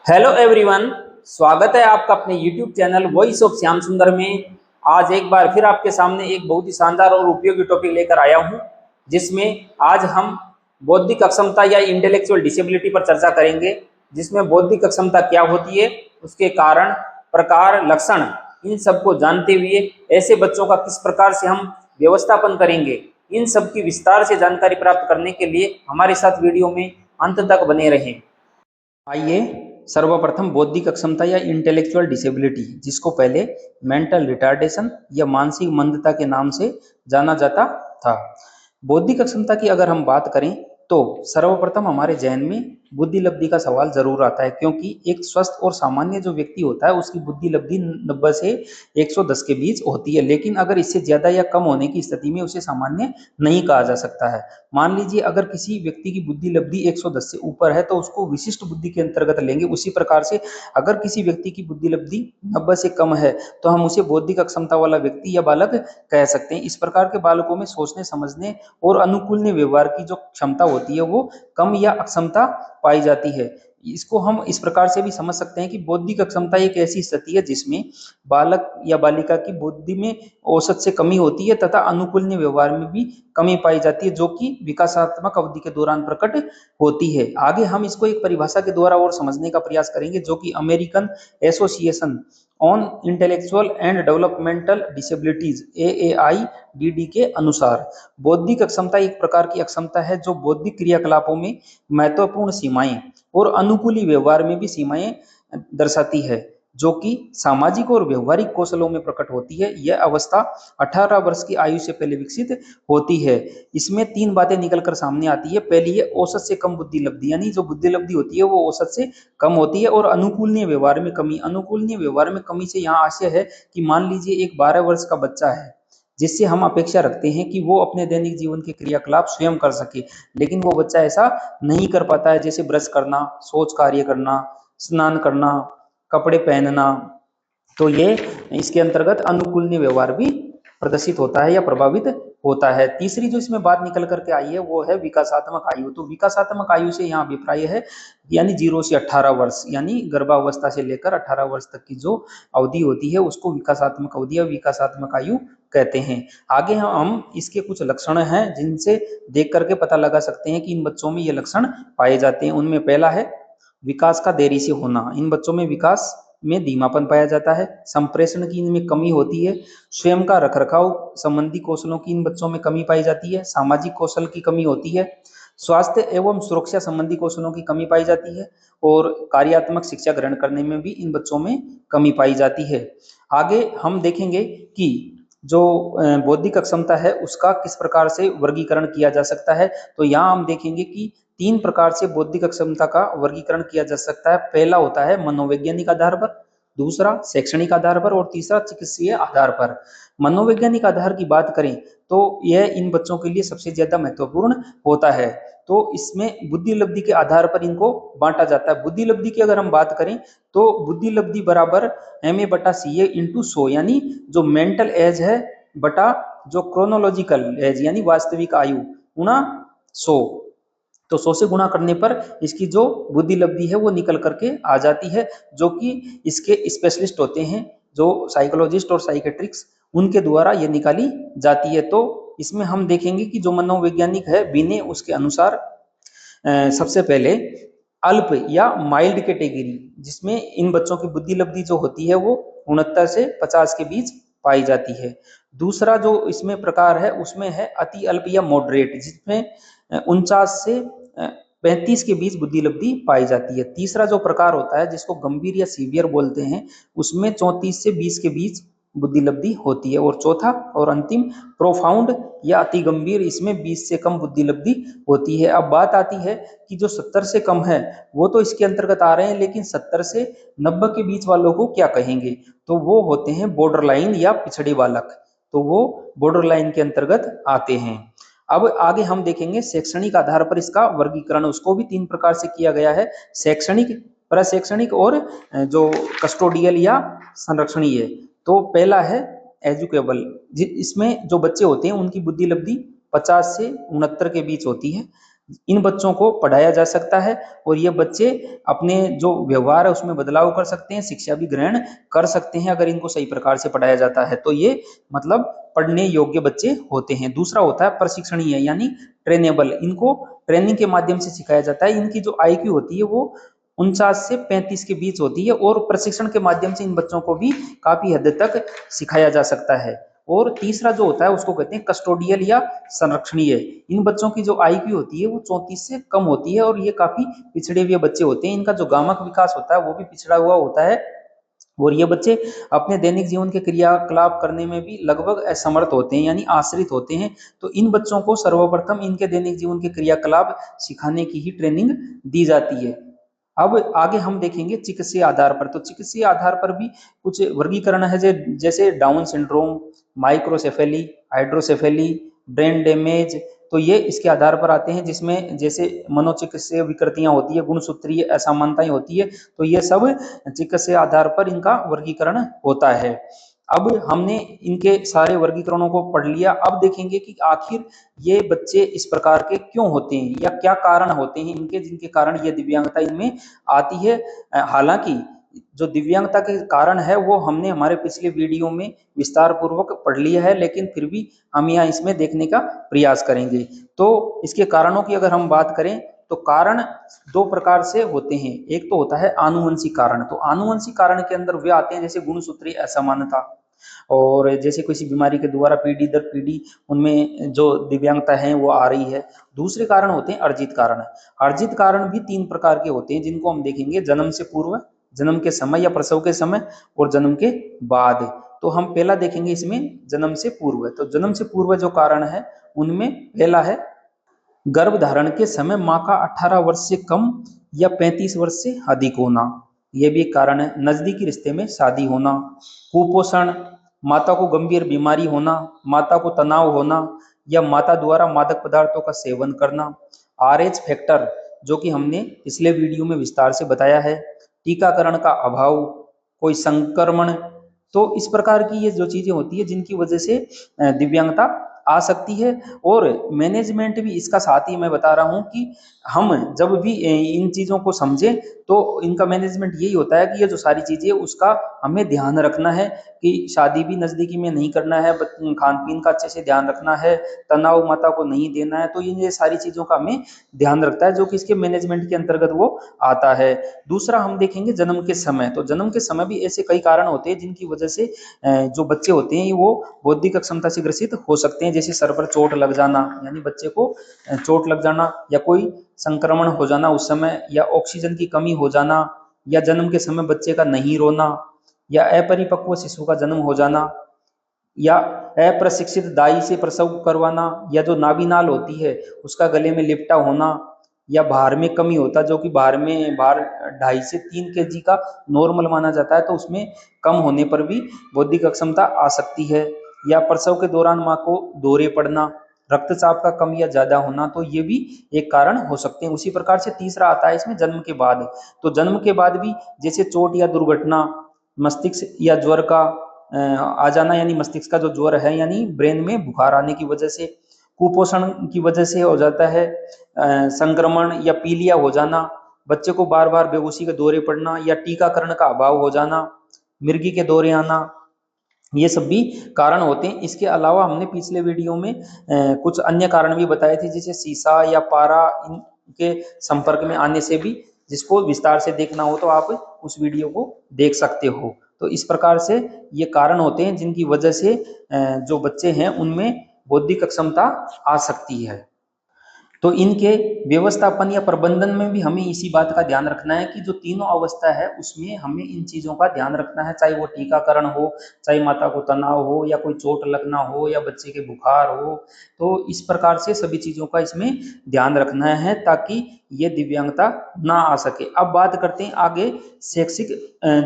Hello everyone, स्वागत है आपका अपने YouTube channel voice of Shyam सुंदर में। आज एक बार फिर आपके सामने एक बहुत ही शानदार और उपयोगी टॉपिक लेकर आया हूं, जिसमें आज हम बौद्धिक अक्षमता या इंटेलेक्चुअल डिसेबिलिटी पर चर्चा करेंगे। जिसमें बौद्धिक अक्षमता क्या होती है, उसके कारण, प्रकार, लक्षण, इन सबको जानते हुए ऐसे बच्चों का किस प्रकार से हम व्यवस्थापन करेंगे, इन सब की विस्तार से जानकारी प्राप्त करने के लिए हमारे साथ वीडियो में अंत तक बने रहें। आइए सर्वप्रथम बौद्धिक अक्षमता या इंटेलेक्चुअल डिसेबिलिटी, जिसको पहले मेंटल रिटार्डेशन या मानसिक मंदता के नाम से जाना जाता था। बौद्धिक अक्षमता की अगर हम बात करें तो सर्वप्रथम हमारे जहन में बुद्धि लब्धि का सवाल जरूर आता है, क्योंकि एक स्वस्थ और सामान्य जो व्यक्ति होता है उसकी बुद्धि लब्धि 90 से 110 के बीच होती है, लेकिन अगर इससे ज्यादा या कम होने की स्थिति में उसे सामान्य नहीं कहा जा सकता है। मान लीजिए अगर किसी व्यक्ति की बुद्धि लब्धि 110 से ऊपर है तो उसको विशिष्ट बुद्धि के अंतर्गत लेंगे। उसी प्रकार से अगर किसी व्यक्ति की बुद्धि लब्धि 90 से कम है तो हम उसे बौद्धिक अक्षमता वाला व्यक्ति या बालक कह सकते हैं। इस प्रकार के बालकों में सोचने समझने और अनुकूलनीय व्यवहार की जो क्षमता होती है वो कम या अक्षमता पाई जाती है। इसको हम इस प्रकार से भी समझ सकते हैं कि बौद्धिक अक्षमता एक ऐसी स्थिति है जिसमें बालक या बालिका की बुद्धि में औसत से कमी होती है तथा अनुकूलनीय व्यवहार में भी कमी पाई जाती है, जो कि विकासात्मक अवधि के दौरान प्रकट होती है। आगे हम इसको एक परिभाषा के द्वारा और समझने का प्रयास करेंगे, जो कि American association on intellectual and developmental disabilities AAIDD के अनुसार बौद्धिक अक्षमता एक प्रकार की अक्षमता है जो बौद्धिक क्रियाकलापों में महत्वपूर्ण सीमाएं और अनुकूली व्यवहार में भी सीमाएं दर्शाती है, जो कि सामाजिक और व्यवहारिक कौशलों में प्रकट होती है। यह अवस्था 18 वर्ष की आयु से पहले विकसित होती है। इसमें तीन बातें निकलकर सामने आती है। पहली है औसत से कम बुद्धि लब्धि, यानी जो बुद्धि लब्धि होती है वो औसत से कम होती है। और अनुकूलनीय व्यवहार में कमी। अनुकूलनीय व्यवहार में कमी से यहाँ आशय है कि मान लीजिए एक 12 वर्ष का बच्चा है, जिससे हम अपेक्षा रखते हैं कि वो अपने दैनिक जीवन के क्रियाकलाप स्वयं कर सके, लेकिन वो बच्चा ऐसा नहीं कर पाता है, जैसे ब्रश करना, शौच कार्य करना, स्नान करना, कपड़े पहनना। तो ये इसके अंतर्गत अनुकूलनीय व्यवहार भी प्रदर्शित होता है या प्रभावित होता है। तीसरी जो इसमें बात निकल करके आई है वो है विकासात्मक आयु। तो विकासात्मक आयु से यहाँ अभिप्राय है यानी 0 से 18 वर्ष, यानी गर्भावस्था से लेकर 18 वर्ष तक की जो अवधि होती है उसको विकासात्मक अवधि या विकासात्मक आयु कहते हैं। आगे हम इसके कुछ लक्षण हैं जिनसे देख करके पता लगा सकते हैं कि इन बच्चों में ये लक्षण पाए जाते हैं। उनमें पहला है विकास का देरी से होना। इन बच्चों में विकास में धीमापन पाया जाता है। संप्रेषण की इनमें कमी होती है। स्वयं का रखरखाव संबंधी कौशलों की इन बच्चों में कमी पाई जाती है। सामाजिक कौशल की कमी होती है। स्वास्थ्य एवं सुरक्षा संबंधी कौशलों की कमी पाई जाती है। और कार्यात्मक शिक्षा ग्रहण करने में भी इन बच्चों में कमी पाई जाती है। आगे हम देखेंगे कि जो बौद्धिक अक्षमता है उसका किस प्रकार से वर्गीकरण किया जा सकता है। तो यहाँ हम देखेंगे कि 3 प्रकार से बौद्धिक अक्षमता का वर्गीकरण किया जा सकता है। पहला होता है मनोवैज्ञानिक आधार पर, दूसरा शैक्षणिक आधार पर और तीसरा चिकित्सीय आधार पर। मनोवैज्ञानिक आधार की बात करें तो यह इन बच्चों के लिए सबसे ज्यादा महत्वपूर्ण होता है। तो इसमें बुद्धि लब्धि के आधार पर इनको बांटा जाता है। बुद्धि लब्धि की अगर हम बात करें तो बुद्धि लब्धि बराबर MA/CA × 100, यानी जो मेंटल एज है बटा जो क्रोनोलॉजिकल एज यानी वास्तविक आयु गुणा 100। तो 100 से गुणा करने पर इसकी जो बुद्धि लब्धि है वो निकल करके आ जाती है, जो कि इसके स्पेशलिस्ट होते हैं जो साइकोलॉजिस्ट और साइकेट्रिक्स, उनके द्वारा ये निकाली जाती है। तो इसमें हम देखेंगे कि जो मनोवैज्ञानिक है बिने उसके अनुसार सबसे पहले अल्प या माइल्ड कैटेगरी, जिसमें इन बच्चों की बुद्धि लब्धि जो होती है वो 69 से 50 के बीच पाई जाती है। दूसरा जो इसमें प्रकार है उसमें है अति अल्प या मॉडरेट, जिसमें 49 से 35 के बीच बुद्धि लब्धि पाई जाती है। तीसरा जो प्रकार होता है जिसको गंभीर या सीवियर बोलते हैं, उसमें 34 से 20 के बीच बुद्धि लब्धि होती है। और चौथा और अंतिम प्रोफाउंड या अति गंभीर, इसमें 20 से कम बुद्धि लब्धि होती है। अब बात आती है कि जो 70 से कम है वो तो इसके अंतर्गत आ रहे हैं, लेकिन 70 से 90 के बीच वालों को क्या कहेंगे, तो वो होते हैं बॉर्डर लाइन या पिछड़े बालक। तो वो बॉर्डर लाइन के अंतर्गत आते हैं। अब आगे हम देखेंगे शैक्षणिक आधार पर इसका वर्गीकरण, उसको भी 3 प्रकार से किया गया है, शैक्षणिक, प्रशैक्षणिक और जो कस्टोडियल या संरक्षणीय। तो पहला है एजुकेबल, इसमें जो बच्चे होते हैं उनकी बुद्धि लब्धि 50 से 69 के बीच होती है। इन बच्चों को पढ़ाया जा सकता है और ये बच्चे अपने जो व्यवहार है उसमें बदलाव कर सकते हैं, शिक्षा भी ग्रहण कर सकते हैं अगर इनको सही प्रकार से पढ़ाया जाता है तो ये मतलब पढ़ने योग्य बच्चे होते हैं। दूसरा होता है प्रशिक्षणीय यानी ट्रेनेबल, इनको ट्रेनिंग के माध्यम से सिखाया जाता है। इनकी जो आईक्यू होती है वो 49 से 35 के बीच होती है और प्रशिक्षण के माध्यम से इन बच्चों को भी काफी हद तक सिखाया जा सकता है। और तीसरा जो होता है उसको कहते हैं कस्टोडियल या संरक्षणीय। इन बच्चों की जो आईक्यू होती है वो 34 से कम होती है और ये काफी पिछड़े हुए बच्चे होते हैं। इनका जो गामक विकास होता है वो भी पिछड़ा हुआ होता है और ये बच्चे अपने दैनिक जीवन के क्रियाकलाप करने में भी लगभग असमर्थ होते हैं यानी आश्रित होते हैं। तो इन बच्चों को सर्वप्रथम इनके दैनिक जीवन के क्रियाकलाप सिखाने की ही ट्रेनिंग दी जाती है। अब आगे हम देखेंगे चिकित्सीय आधार पर। तो चिकित्सीय आधार पर भी कुछ वर्गीकरण है जैसे Down syndrome, microcephaly, hydrocephaly, brain damage. तो ये इसके आधार पर आते हैं जिसमें जैसे मनोचिकित्सीय विकृतियां होती है, गुणसूत्रीय असामानताएं होती है। तो ये सब चिकित्सीय आधार पर इनका वर्गीकरण होता है। अब हमने इनके सारे वर्गीकरणों को पढ़ लिया। अब देखेंगे कि आखिर ये बच्चे इस प्रकार के क्यों होते हैं या क्या कारण होते हैं इनके जिनके कारण ये दिव्यांगता इनमें आती है। हालांकि जो दिव्यांगता के कारण है वो हमने हमारे पिछले वीडियो में विस्तार पूर्वक पढ़ लिया है, लेकिन फिर भी हम यहाँ इसमें देखने का प्रयास करेंगे। तो इसके कारणों की अगर हम बात करें तो कारण दो प्रकार से होते हैं। एक तो होता है आनुवंशिक कारण। तो आनुवंशिक कारण के अंदर वे आते हैं जैसे गुणसूत्रीय असमानता और जैसे किसी बीमारी के द्वारा पीढ़ी दर पीढ़ी उनमें जो दिव्यांगता है वो आ रही है। दूसरे कारण होते हैं अर्जित कारण। अर्जित कारण भी तीन प्रकार के होते हैं जिनको हम देखेंगे, जन्म से पूर्व, जन्म के समय या प्रसव के समय और जन्म के बाद। तो हम पहला देखेंगे इसमें जन्म से पूर्व। तो जन्म से पूर्व जो कारण है उनमें पहला है गर्भ धारण के समय माँ का 18 वर्ष से कम या 35 वर्ष से अधिक होना, यह भी एक कारण है। नजदीकी रिश्ते में शादी होना, कुपोषण, माता को गंभीर बीमारी होना, माता को तनाव होना या माता द्वारा मादक पदार्थों का सेवन करना। RH फैक्टर जो कि हमने पिछले वीडियो में विस्तार से बताया है। टीकाकरण का अभाव, कोई संक्रमण। तो इस प्रकार की ये जो चीजें होती है जिनकी वजह से दिव्यांगता आ सकती है। और मैनेजमेंट भी इसका साथ ही मैं बता रहा हूं कि हम जब भी इन चीजों को समझें तो इनका मैनेजमेंट यही होता है कि ये जो सारी चीजें उसका हमें ध्यान रखना है कि शादी भी नजदीकी में नहीं करना है, खान पीन का अच्छे से ध्यान रखना है, तनाव माता को नहीं देना है। तो ये सारी चीजों का हमें ध्यान रखता है जो कि इसके मैनेजमेंट के अंतर्गत वो आता है। दूसरा हम देखेंगे जन्म के समय। तो जन्म के समय भी ऐसे कई कारण होते हैं जिनकी वजह से जो बच्चे होते हैं वो बौद्धिक अक्षमता से ग्रसित हो सकते हैं। जैसे सर पर चोट लग जाना यानी बच्चे को चोट लग जाना, या कोई संक्रमण हो जाना उस समय, या ऑक्सीजन की कमी हो जाना, या जन्म के समय बच्चे का नहीं रोना, या अपरिपक्व शिशु का जन्म हो जाना, या अप्रशिक्षित दाई से प्रसव करवाना, या जो नाभिनाल होती है उसका गले में लिपटा होना, या भार में कमी होता जो कि भार 2.5 से 3 kg का नॉर्मल माना जाता है, तो उसमें कम होने पर भी बौद्धिक अक्षमता आ सकती है। या प्रसव के दौरान माँ को दौरे पड़ना, रक्तचाप का कम या ज्यादा होना, तो ये भी एक कारण हो सकते हैं। उसी प्रकार से तीसरा आता है इसमें जन्म के बाद। तो जन्म के बाद भी जैसे चोट या दुर्घटना, मस्तिष्क या ज्वर का आ जाना यानी मस्तिष्क का जो ज्वर है यानी ब्रेन में बुखार आने की वजह से, कुपोषण की वजह से हो जाता है, संक्रमण या पीलिया हो जाना, बच्चे को बार बार बेहोशी के दौरे पड़ना, या टीकाकरण का अभाव हो जाना, मिर्गी के दौरे आना, ये सब भी कारण होते हैं। इसके अलावा हमने पिछले वीडियो में कुछ अन्य कारण भी बताए थे जैसे शीशा या पारा इनके संपर्क में आने से भी, जिसको विस्तार से देखना हो तो आप उस वीडियो को देख सकते हो। तो इस प्रकार से ये कारण होते हैं जिनकी वजह से जो बच्चे हैं उनमें बौद्धिक अक्षमता आ सकती है। तो इनके व्यवस्थापन या प्रबंधन में भी हमें इसी बात का ध्यान रखना है कि जो तीनों अवस्था है उसमें हमें इन चीजों का ध्यान रखना है, चाहे वो टीकाकरण हो, चाहे माता को तनाव हो, या कोई चोट लगना हो, या बच्चे के बुखार हो। तो इस प्रकार से सभी चीजों का इसमें ध्यान रखना है ताकि ये दिव्यांगता ना आ सके। अब बात करते हैं आगे शैक्षिक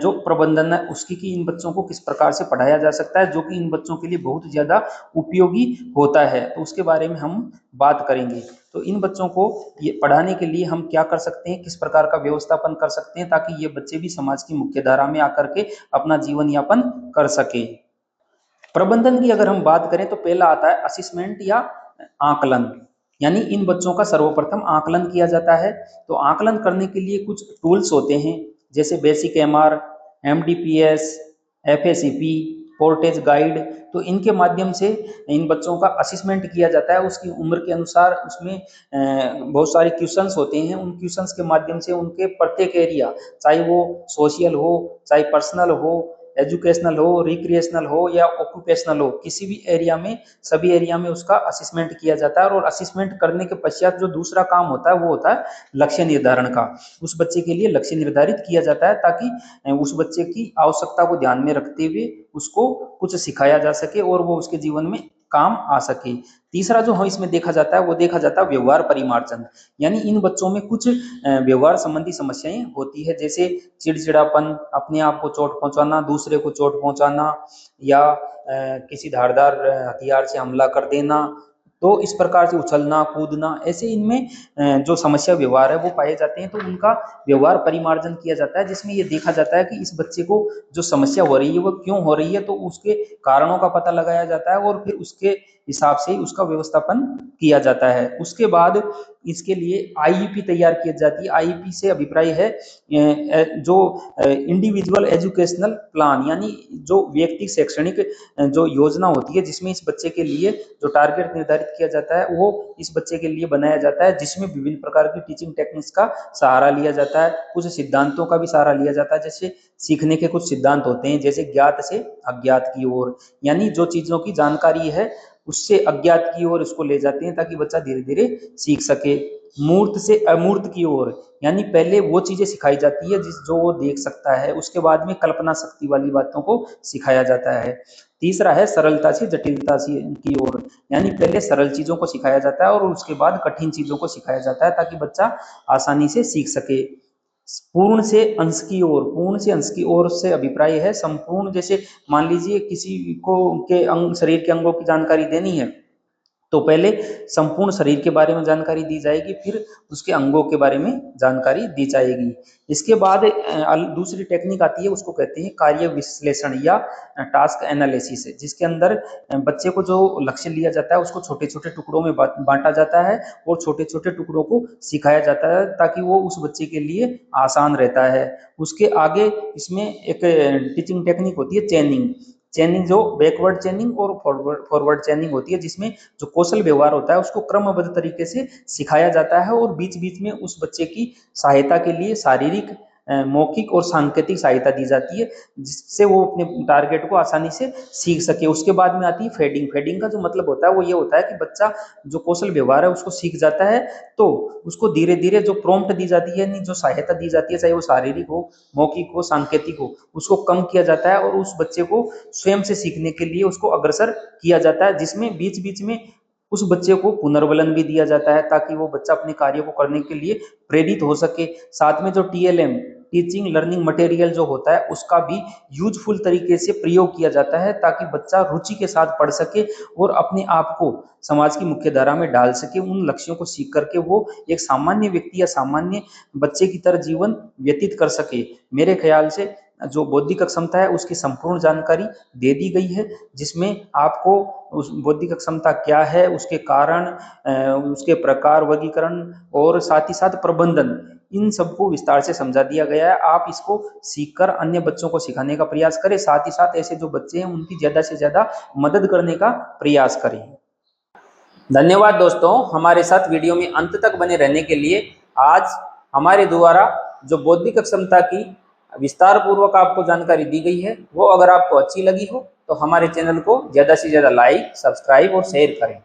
जो प्रबंधन है उसकी, कि इन बच्चों को किस प्रकार से पढ़ाया जा सकता है जो कि इन बच्चों के लिए बहुत ज्यादा उपयोगी होता है। तो उसके बारे में हम बात करेंगे। तो इन बच्चों को ये पढ़ाने के लिए हम क्या कर सकते हैं, किस प्रकार का व्यवस्थापन कर सकते हैं ताकि ये बच्चे भी समाज की मुख्य धारा में आकर के अपना जीवन यापन कर सके। प्रबंधन की अगर हम बात करें तो पहला आता है असेसमेंट या आकलन। यानी इन बच्चों का सर्वप्रथम आकलन किया जाता है। तो आकलन करने के लिए कुछ टूल्स होते हैं, जैसे बेसिक एमआर, एमडीपीएस, एफएसीपी, पोर्टेज गाइड। तो इनके माध्यम से इन बच्चों का असेसमेंट किया जाता है उसकी उम्र के अनुसार। उसमें बहुत सारे क्वेश्चंस होते हैं, उन क्वेश्चंस के माध्यम से उनके प्रत्येक एरिया, चाहे वो सोशल हो, चाहे पर्सनल हो, एजुकेशनल हो, रिक्रिएशनल हो या ऑक्यूपेशनल हो, किसी भी एरिया में, सभी एरिया में उसका असेसमेंट किया जाता है। और असेसमेंट करने के पश्चात जो दूसरा काम होता है वो होता है लक्ष्य निर्धारण का। उस बच्चे के लिए लक्ष्य निर्धारित किया जाता है ताकि उस बच्चे की आवश्यकता को ध्यान में रखते हुए उसको कुछ सिखाया जा सके और वो उसके जीवन में काम आ सके। तीसरा जो इसमें देखा जाता है वो देखा जाता है व्यवहार परिमार्जन, यानी इन बच्चों में कुछ व्यवहार संबंधी समस्याएं होती है, जैसे चिड़चिड़ापन, अपने आप को चोट पहुंचाना, दूसरे को चोट पहुंचाना, या किसी धारदार हथियार से हमला कर देना। तो इस प्रकार से उछलना कूदना, ऐसे इनमें जो समस्या व्यवहार है वो पाए जाते हैं। तो उनका व्यवहार परिमार्जन किया जाता है, जिसमें ये देखा जाता है कि इस बच्चे को जो समस्या हो रही है वो क्यों हो रही है, तो उसके कारणों का पता लगाया जाता है और फिर उसके हिसाब से ही उसका व्यवस्थापन किया जाता है। उसके बाद इसके लिए आईईपी तैयार की जाती है। आईईपी से अभिप्राय है जो इंडिविजुअल एजुकेशनल प्लान, यानी जो व्यक्ति शैक्षणिक जो योजना होती है, जिसमें इस बच्चे के लिए जो टारगेट निर्धारित किया जाता है वो इस बच्चे के लिए बनाया जाता है, जिसमें विभिन्न प्रकार की टीचिंग टेक्निक्स का सहारा लिया जाता है, कुछ सिद्धांतों का भी सहारा लिया जाता है। जैसे सीखने के कुछ सिद्धांत होते हैं, जैसे ज्ञात से अज्ञात की ओर, यानी जो चीजों की जानकारी है उससे अज्ञात की ओर इसको ले जाते हैं ताकि बच्चा धीरे धीरे सीख सके। मूर्त से अमूर्त की ओर, यानी पहले वो चीजें सिखाई जाती है जो वो देख सकता है, उसके बाद में कल्पना शक्ति वाली बातों को सिखाया जाता है। तीसरा है सरलता से जटिलता की ओर, यानी पहले सरल चीजों को सिखाया जाता है और उसके बाद कठिन चीजों को सिखाया जाता है ताकि बच्चा आसानी से सीख सके। पूर्ण से अंश की ओर, पूर्ण से अंश की ओर से अभिप्राय है संपूर्ण। जैसे मान लीजिए किसी को के अंग, शरीर के अंगों की जानकारी देनी है तो पहले संपूर्ण शरीर के बारे में जानकारी दी जाएगी, फिर उसके अंगों के बारे में जानकारी दी जाएगी। इसके बाद दूसरी टेक्निक आती है, उसको कहते हैं कार्य विश्लेषण या टास्क एनालिसिस, जिसके अंदर बच्चे को जो लक्ष्य लिया जाता है उसको छोटे छोटे टुकड़ों में बांटा जाता है और छोटे छोटे टुकड़ों को सिखाया जाता है ताकि वो उस बच्चे के लिए आसान रहता है। उसके आगे इसमें एक टीचिंग टेक्निक होती है चेनिंग। चेनिंग जो बैकवर्ड चेनिंग और फॉरवर्ड चेनिंग होती है, जिसमें जो कौशल व्यवहार होता है उसको क्रमबद्ध तरीके से सिखाया जाता है और बीच बीच में उस बच्चे की सहायता के लिए शारीरिक, मौखिक और सांकेतिक सहायता दी जाती है, जिससे वो अपने टारगेट को आसानी से सीख सके। उसके बाद में आती है फेडिंग। फेडिंग का जो मतलब होता है वो ये होता है कि बच्चा जो कौशल व्यवहार है उसको सीख जाता है, तो उसको धीरे धीरे जो प्रॉम्प्ट दी जाती है, यानी जो सहायता दी जाती है, चाहे वो शारीरिक हो, मौखिक हो, सांकेतिक हो, उसको कम किया जाता है और उस बच्चे को स्वयं से सीखने के लिए उसको अग्रसर किया जाता है, जिसमें बीच बीच में उस बच्चे को पुनर्बलन भी दिया जाता है ताकि वो बच्चा अपने कार्य को करने के लिए प्रेरित हो सके। साथ में जो टीएलएम, टीचिंग लर्निंग मटेरियल जो होता है उसका भी यूजफुल तरीके से प्रयोग किया जाता है ताकि बच्चा रुचि के साथ पढ़ सके और अपने आप को समाज की मुख्य धारा में डाल सके। उन लक्ष्यों को सीख करके वो एक सामान्य व्यक्ति या सामान्य बच्चे की तरह जीवन व्यतीत कर सके। मेरे ख्याल से जो बौद्धिक क्षमता है उसकी संपूर्ण जानकारी दे दी गई है, जिसमें आपको उस बौद्धिक क्षमता क्या है, उसके कारण, उसके प्रकार, वर्गीकरण और साथ ही साथ प्रबंधन, इन सबको विस्तार से समझा दिया गया है। आप इसको सीखकर अन्य बच्चों को सिखाने का प्रयास करें, साथ ही साथ ऐसे जो बच्चे हैं उनकी ज्यादा से ज्यादा मदद करने का प्रयास करें। धन्यवाद दोस्तों, हमारे साथ वीडियो में अंत तक बने रहने के लिए। आज हमारे द्वारा जो बौद्धिक क्षमता की विस्तार पूर्वक आपको जानकारी दी गई है वो अगर आपको अच्छी लगी हो तो हमारे चैनल को ज़्यादा से ज़्यादा लाइक, सब्सक्राइब और शेयर करें।